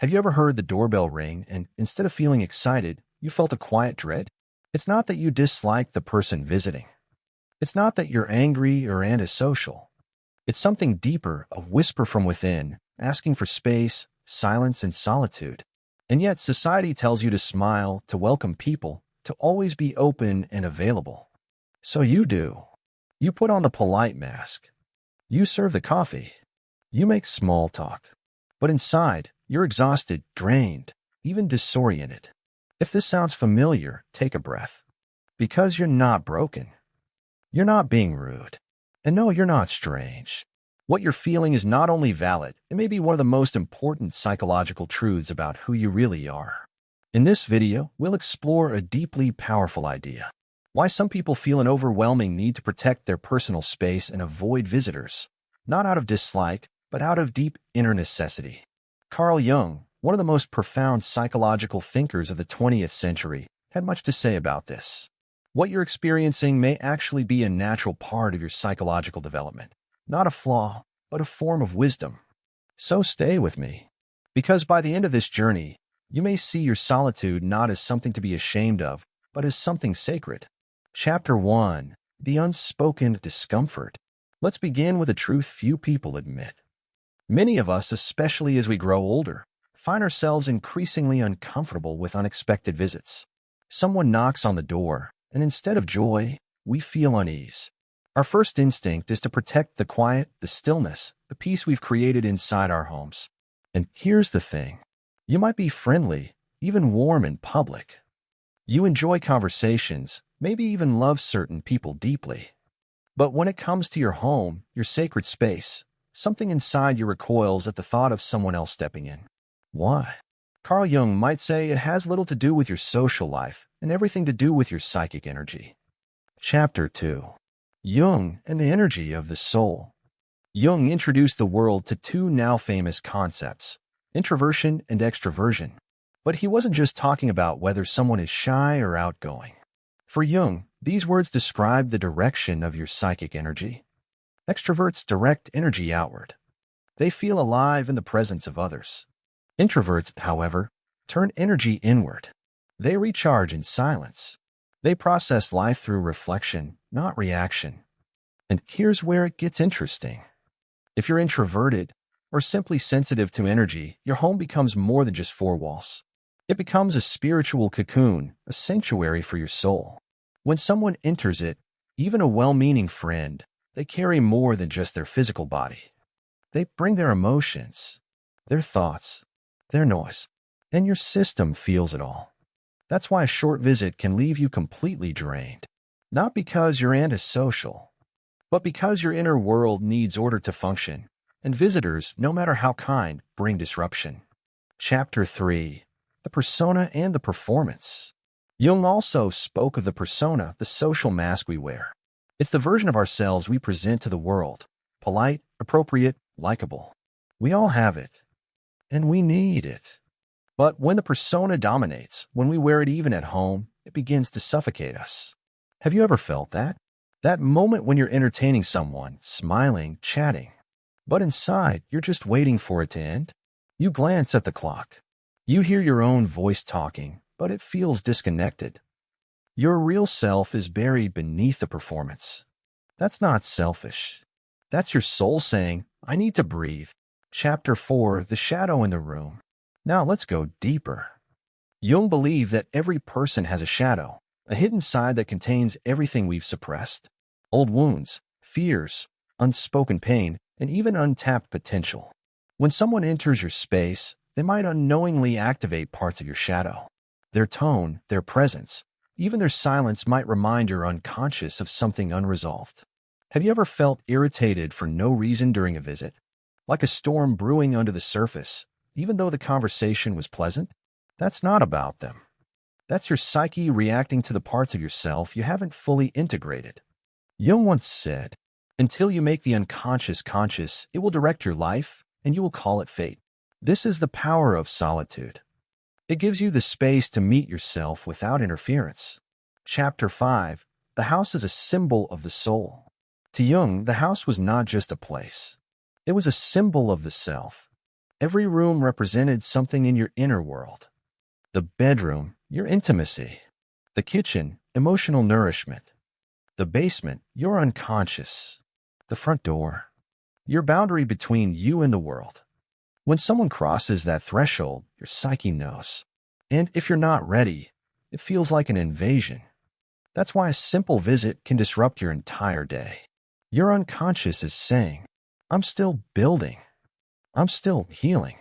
Have you ever heard the doorbell ring and instead of feeling excited, you felt a quiet dread? It's not that you dislike the person visiting. It's not that you're angry or antisocial. It's something deeper, a whisper from within, asking for space, silence, and solitude. And yet society tells you to smile, to welcome people, to always be open and available. So you do. You put on the polite mask. You serve the coffee. You make small talk. But inside, you're exhausted, drained, even disoriented. If this sounds familiar, take a breath. Because you're not broken. You're not being rude. And no, you're not strange. What you're feeling is not only valid, it may be one of the most important psychological truths about who you really are. In this video, we'll explore a deeply powerful idea. Why some people feel an overwhelming need to protect their personal space and avoid visitors, not out of dislike, but out of deep inner necessity. Carl Jung, one of the most profound psychological thinkers of the 20th century, had much to say about this. What you're experiencing may actually be a natural part of your psychological development, not a flaw, but a form of wisdom. So stay with me, because by the end of this journey, you may see your solitude not as something to be ashamed of, but as something sacred. Chapter 1. The Unspoken Discomfort. Let's begin with a truth few people admit. Many of us, especially as we grow older, find ourselves increasingly uncomfortable with unexpected visits. Someone knocks on the door, and instead of joy, we feel unease. Our first instinct is to protect the quiet, the stillness, the peace we've created inside our homes. And here's the thing. You might be friendly, even warm in public. You enjoy conversations, maybe even love certain people deeply. But when it comes to your home, your sacred space, something inside you recoils at the thought of someone else stepping in. Why? Carl Jung might say it has little to do with your social life and everything to do with your psychic energy. Chapter 2. Jung and the Energy of the Soul. Jung introduced the world to two now famous concepts, introversion and extroversion. But he wasn't just talking about whether someone is shy or outgoing. For Jung, these words describe the direction of your psychic energy. Extroverts direct energy outward. They feel alive in the presence of others. Introverts, however, turn energy inward. They recharge in silence. They process life through reflection, not reaction. And here's where it gets interesting. If you're introverted or simply sensitive to energy, your home becomes more than just four walls. It becomes a spiritual cocoon, a sanctuary for your soul. When someone enters it, even a well-meaning friend, they carry more than just their physical body. They bring their emotions, their thoughts, their noise, and your system feels it all. That's why a short visit can leave you completely drained. Not because you're antisocial, but because your inner world needs order to function, and visitors, no matter how kind, bring disruption. Chapter 3. The Persona and the Performance. Jung also spoke of the persona, the social mask we wear. It's the version of ourselves we present to the world, polite, appropriate, likable. We all have it, and we need it. But when the persona dominates, when we wear it even at home, it begins to suffocate us. Have you ever felt that? That moment when you're entertaining someone, smiling, chatting, but inside, you're just waiting for it to end? You glance at the clock. You hear your own voice talking, but it feels disconnected. Your real self is buried beneath the performance. That's not selfish. That's your soul saying, I need to breathe. Chapter 4. The Shadow in the Room. Now let's go deeper. Jung believed that every person has a shadow, a hidden side that contains everything we've suppressed. Old wounds, fears, unspoken pain, and even untapped potential. When someone enters your space, they might unknowingly activate parts of your shadow. Their tone, their presence, even their silence might remind your unconscious of something unresolved. Have you ever felt irritated for no reason during a visit? Like a storm brewing under the surface, even though the conversation was pleasant? That's not about them. That's your psyche reacting to the parts of yourself you haven't fully integrated. Jung once said, until you make the unconscious conscious, it will direct your life, and you will call it fate. This is the power of solitude. It gives you the space to meet yourself without interference. Chapter 5. The house is a symbol of the soul. To Jung, the house was not just a place. It was a symbol of the self. Every room represented something in your inner world. The bedroom, your intimacy. The kitchen, emotional nourishment. The basement, your unconscious. The front door, your boundary between you and the world. When someone crosses that threshold, your psyche knows. And if you're not ready, it feels like an invasion. That's why a simple visit can disrupt your entire day. Your unconscious is saying, I'm still building. I'm still healing.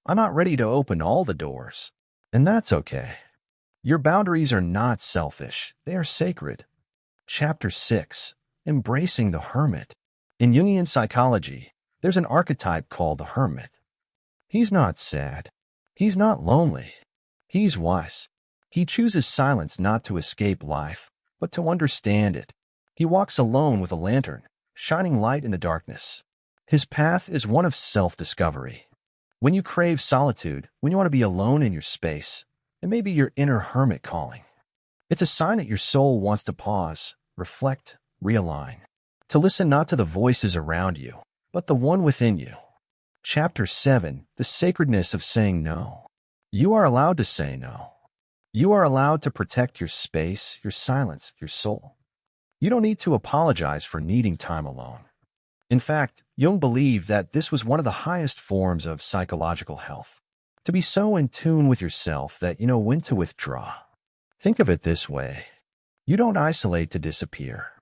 I'm not ready to open all the doors. And that's okay. Your boundaries are not selfish. They are sacred. Chapter 6. Embracing the Hermit. In Jungian psychology, there's an archetype called the Hermit. He's not sad. He's not lonely. He's wise. He chooses silence not to escape life, but to understand it. He walks alone with a lantern, shining light in the darkness. His path is one of self-discovery. When you crave solitude, when you want to be alone in your space, it may be your inner hermit calling. It's a sign that your soul wants to pause, reflect, realign. To listen not to the voices around you, but the one within you. Chapter 7. The sacredness of saying no. You are allowed to say no. You are allowed to protect your space, your silence, your soul. You don't need to apologize for needing time alone. In fact, Jung believed that this was one of the highest forms of psychological health. To be so in tune with yourself that you know when to withdraw. Think of it this way. You don't isolate to disappear.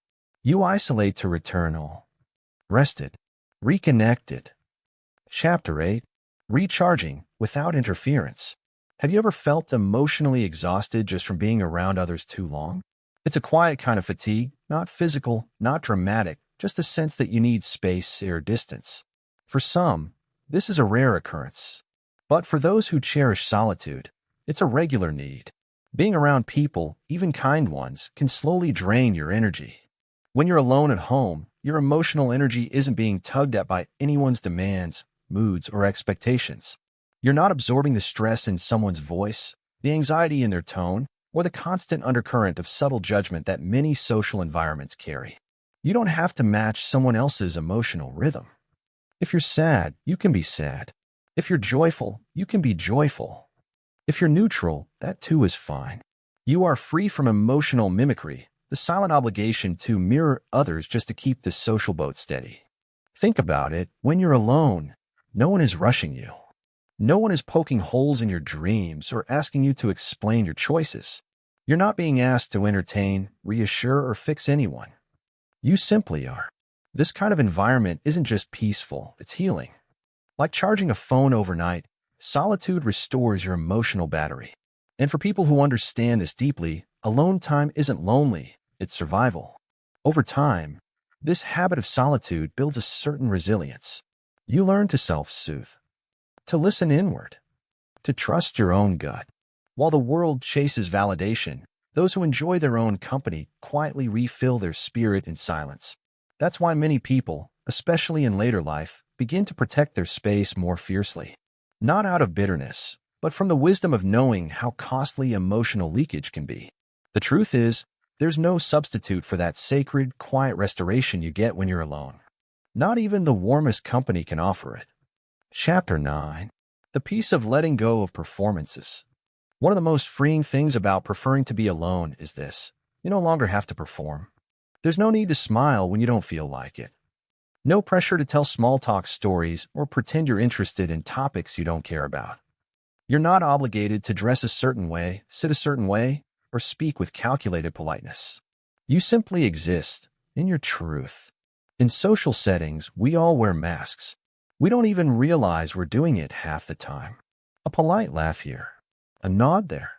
You isolate to return all. Rested. Reconnected. Chapter 8. Recharging without interference. Have you ever felt emotionally exhausted just from being around others too long? It's a quiet kind of fatigue, not physical, not dramatic, just a sense that you need space or distance. For some, this is a rare occurrence. But for those who cherish solitude, it's a regular need. Being around people, even kind ones, can slowly drain your energy. When you're alone at home, your emotional energy isn't being tugged at by anyone's demands, moods, or expectations. You're not absorbing the stress in someone's voice, the anxiety in their tone, or the constant undercurrent of subtle judgment that many social environments carry. You don't have to match someone else's emotional rhythm. If you're sad, you can be sad. If you're joyful, you can be joyful. If you're neutral, that too is fine. You are free from emotional mimicry, the silent obligation to mirror others just to keep the social boat steady. Think about it. When you're alone, no one is rushing you. No one is poking holes in your dreams or asking you to explain your choices. You're not being asked to entertain, reassure, or fix anyone. You simply are. This kind of environment isn't just peaceful, it's healing. Like charging a phone overnight, solitude restores your emotional battery. And for people who understand this deeply, alone time isn't lonely, it's survival. Over time, this habit of solitude builds a certain resilience. You learn to self-soothe, to listen inward, to trust your own gut. While the world chases validation, those who enjoy their own company quietly refill their spirit in silence. That's why many people, especially in later life, begin to protect their space more fiercely. Not out of bitterness, but from the wisdom of knowing how costly emotional leakage can be. The truth is, there's no substitute for that sacred, quiet restoration you get when you're alone. Not even the warmest company can offer it. Chapter 9. The peace of letting go of performances. One of the most freeing things about preferring to be alone is this. You no longer have to perform. There's no need to smile when you don't feel like it. No pressure to tell small talk stories or pretend you're interested in topics you don't care about. You're not obligated to dress a certain way, sit a certain way, or speak with calculated politeness. You simply exist in your truth. In social settings, we all wear masks. We don't even realize we're doing it half the time. A polite laugh here, a nod there.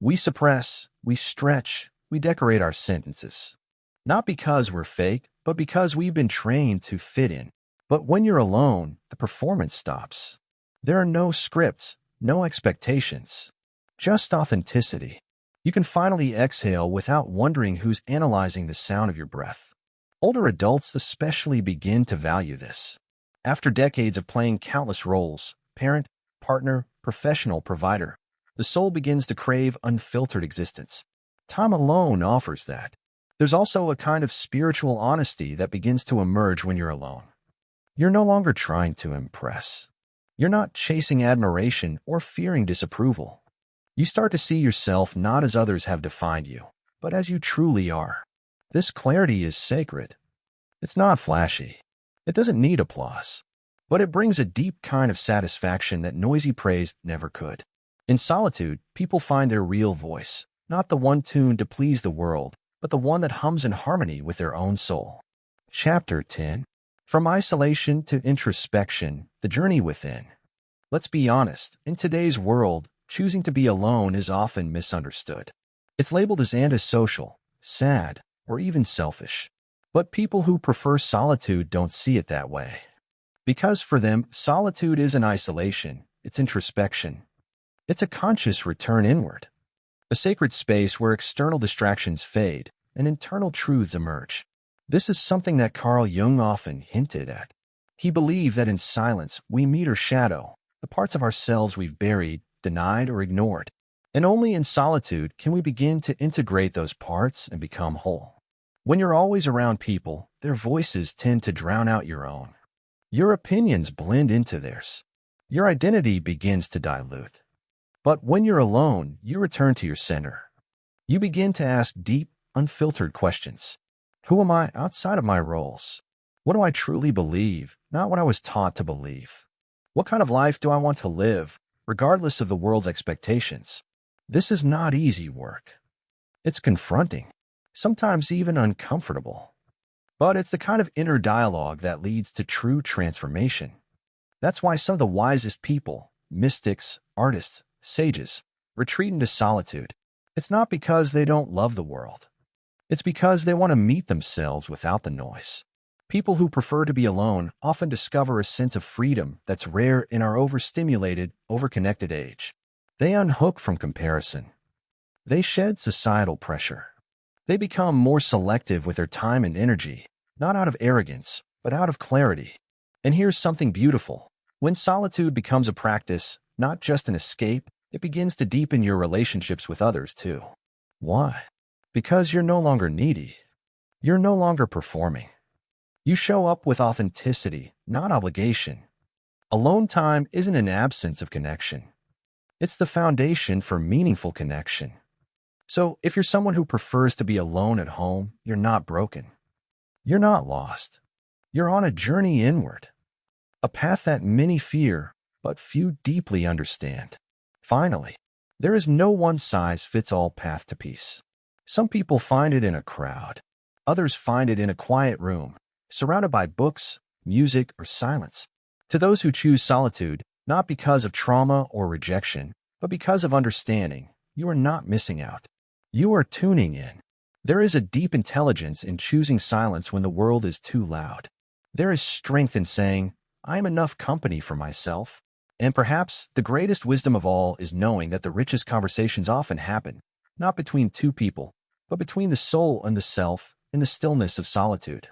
We suppress, we stretch, we decorate our sentences. Not because we're fake, but because we've been trained to fit in. But when you're alone, the performance stops. There are no scripts, no expectations, just authenticity. You can finally exhale without wondering who's analyzing the sound of your breath. Older adults especially begin to value this. After decades of playing countless roles, parent, partner, professional, provider, the soul begins to crave unfiltered existence. Time alone offers that. There's also a kind of spiritual honesty that begins to emerge when you're alone. You're no longer trying to impress. You're not chasing admiration or fearing disapproval. You start to see yourself not as others have defined you, but as you truly are. This clarity is sacred. It's not flashy. It doesn't need applause. But it brings a deep kind of satisfaction that noisy praise never could. In solitude, people find their real voice, not the one tuned to please the world, but the one that hums in harmony with their own soul. Chapter 10. From Isolation to Introspection, the Journey Within. Let's be honest, in today's world, choosing to be alone is often misunderstood. It's labeled as antisocial, sad, or even selfish. But people who prefer solitude don't see it that way. Because for them, solitude isn't isolation, it's introspection. It's a conscious return inward. A sacred space where external distractions fade and internal truths emerge. This is something that Carl Jung often hinted at. He believed that in silence we meet our shadow, the parts of ourselves we've buried, denied, or ignored. And only in solitude can we begin to integrate those parts and become whole. When you're always around people, their voices tend to drown out your own. Your opinions blend into theirs. Your identity begins to dilute. But when you're alone, you return to your center. You begin to ask deep, unfiltered questions. Who am I outside of my roles? What do I truly believe, not what I was taught to believe? What kind of life do I want to live, regardless of the world's expectations? This is not easy work. It's confronting, sometimes even uncomfortable. But it's the kind of inner dialogue that leads to true transformation. That's why some of the wisest people, mystics, artists, sages, retreat into solitude. It's not because they don't love the world. It's because they want to meet themselves without the noise. People who prefer to be alone often discover a sense of freedom that's rare in our overstimulated, overconnected age. They unhook from comparison. They shed societal pressure. They become more selective with their time and energy, not out of arrogance, but out of clarity. And here's something beautiful. When solitude becomes a practice, not just an escape, it begins to deepen your relationships with others too. Why? Because you're no longer needy. You're no longer performing. You show up with authenticity, not obligation. Alone time isn't an absence of connection. It's the foundation for meaningful connection. So if you're someone who prefers to be alone at home, you're not broken. You're not lost. You're on a journey inward. A path that many fear, but few deeply understand. Finally, there is no one-size-fits-all path to peace. Some people find it in a crowd. Others find it in a quiet room, surrounded by books, music, or silence. To those who choose solitude, not because of trauma or rejection, but because of understanding, you are not missing out. You are tuning in. There is a deep intelligence in choosing silence when the world is too loud. There is strength in saying, I am enough company for myself. And perhaps the greatest wisdom of all is knowing that the richest conversations often happen, not between two people, but between the soul and the self in the stillness of solitude.